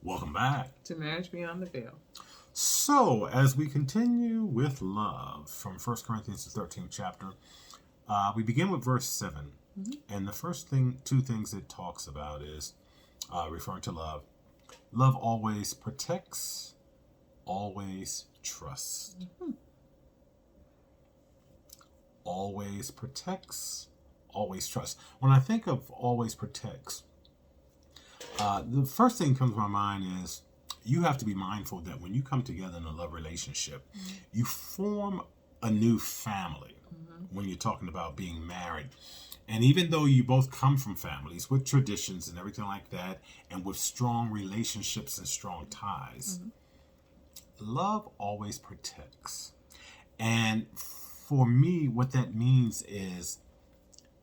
Welcome back to Marriage Beyond the Veil. So, as we continue with love from 1 Corinthians, the 13th chapter, we begin with verse 7. Mm-hmm. And the first two things it talks about is referring to love. Love always protects, always trusts. Mm-hmm. Always protects, always trusts. When I think of always protects, the first thing that comes to my mind is you have to be mindful that when you come together in a love relationship, you form a new family when you're talking about being married. And even though you both come from families with traditions and everything like that, and with strong relationships and strong ties, love always protects. And for me, what that means is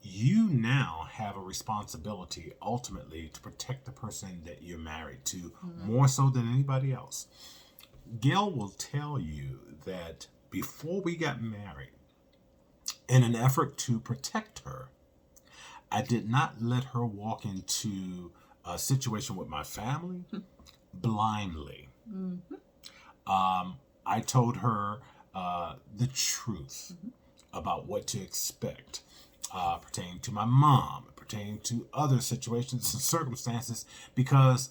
you now have a responsibility ultimately to protect the person that you're married to more so than anybody else. Gail will tell you that before we got married, in an effort to protect her, I did not let her walk into a situation with my family blindly. I told her the truth about what to expect. Pertaining to my mom, pertaining to other situations and circumstances, because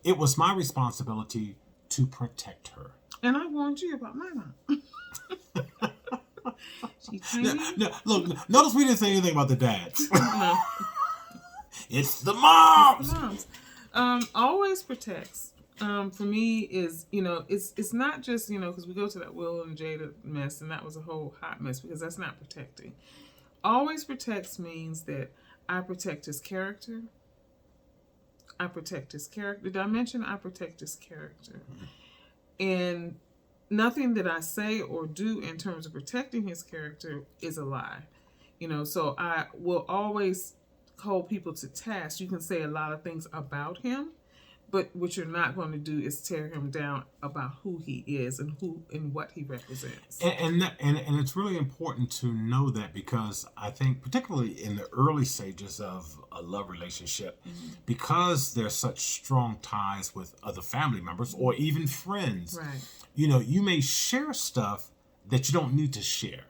it was my responsibility to protect her. And I warned you about my mom. Look, notice we didn't say anything about the dads. No. It's the moms. It's the moms. Always protects. For me is, it's not just, because we go to that Will and Jada mess, and that was a whole hot mess, because that's not protecting. Always protects means that I protect his character. I protect his character. Did I mention I protect his character? And nothing that I say or do in terms of protecting his character is a lie. So I will always hold people to task. You can say a lot of things about him, but what you're not going to do is tear him down about who he is and who and what he represents. And it's really important to know that, because I think particularly in the early stages of a love relationship, because there's such strong ties with other family members or even friends, right. You may share stuff that you don't need to share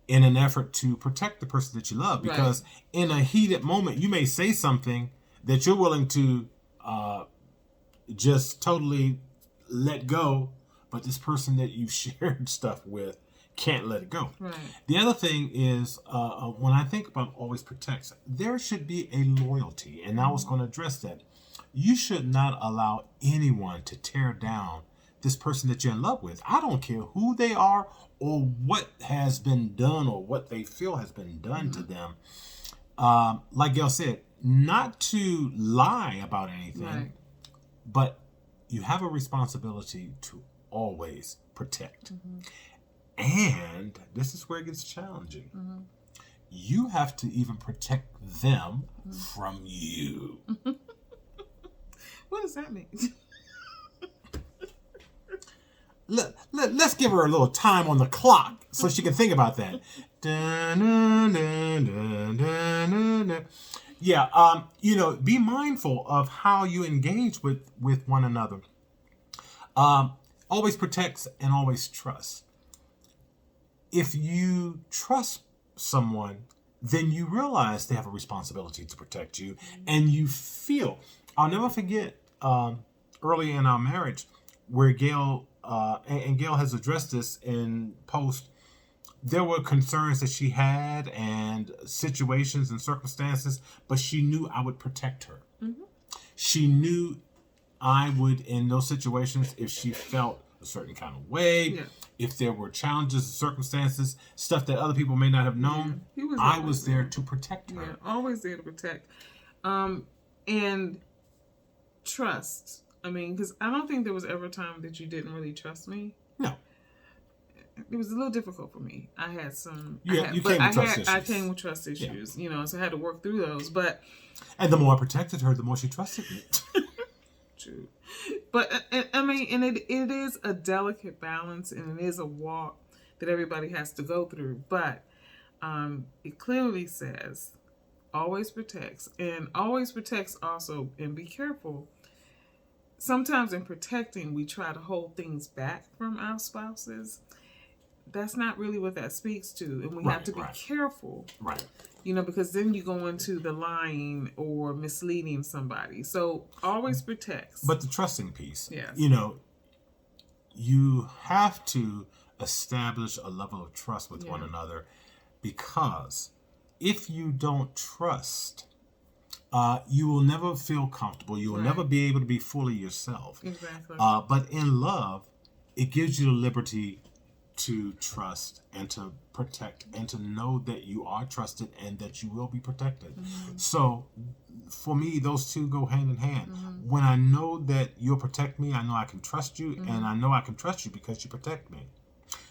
in an effort to protect the person that you love, because in a heated moment you may say something that you're willing to just totally let go, but this person that you've shared stuff with can't let it go. Right. The other thing is, when I think about always protects, there should be a loyalty, and I was going to address that. You should not allow anyone to tear down this person that you're in love with. I don't care who they are or what has been done or what they feel has been done to them. Like Gail said, not to lie about anything, but you have a responsibility to always protect. And this is where it gets challenging. You have to even protect them from you. What does that mean? Let's give her a little time on the clock so she can think about that. Yeah, be mindful of how you engage with one another. Always protects and always trusts. If you trust someone, then you realize they have a responsibility to protect you, and you feel. I'll never forget early in our marriage where Gail, and Gail has addressed this in post, there were concerns that she had and situations and circumstances, but she knew I would protect her. She knew I would, in those situations, if she felt a certain kind of way, if there were challenges and circumstances, stuff that other people may not have known, I was there to protect her. Yeah, always there to protect. And trust. I mean, because I don't think there was ever a time that you didn't really trust me. No. It was a little difficult for me. I had some. I came with trust issues, so I had to work through those. And the more I protected her, the more she trusted me. True. But, I mean, and it is a delicate balance, and it is a walk that everybody has to go through. But it clearly says, always protects. And always protects also, and be careful, sometimes in protecting, we try to hold things back from our spouses. That's not really what that speaks to. And we have to be careful. Right. You know, because then you go into the lying or misleading somebody. So always protects. But the trusting piece, yes. You know, you have to establish a level of trust with one another, because if you don't trust, you will never feel comfortable. You will never be able to be fully yourself. Exactly. But in love, it gives you the liberty to trust and to protect and to know that you are trusted and that you will be protected. So for me, those two go hand in hand. When I know that you'll protect me, I know I can trust you, and I know I can trust you because you protect me.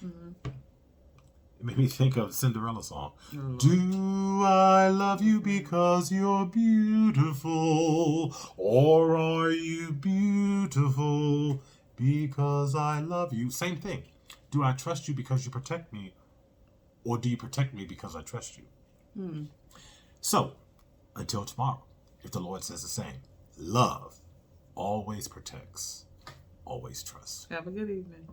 It made me think of Cinderella song. Do I love you because you're beautiful, or are you beautiful because I love you? Same thing. Do I trust you because you protect me, or do you protect me because I trust you? So, until tomorrow, if the Lord says the same, love always protects, always trusts. Have a good evening.